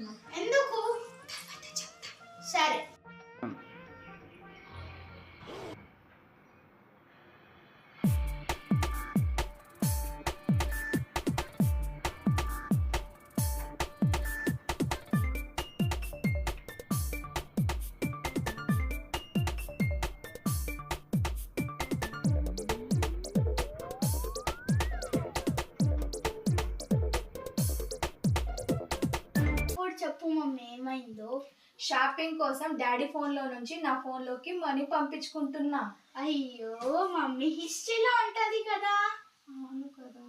అనుకుంటున్నాం. ఎందుకు? సరే. ఇప్పుడు చెప్పు మమ్మీ ఏమైందో. షాపింగ్ కోసం డాడీ ఫోన్లో నుంచి నా ఫోన్లోకి మనీ పంపించుకుంటున్నా. అయ్యో మమ్మీ హిస్టరీలో ఉంటది కదా. అవును కదా.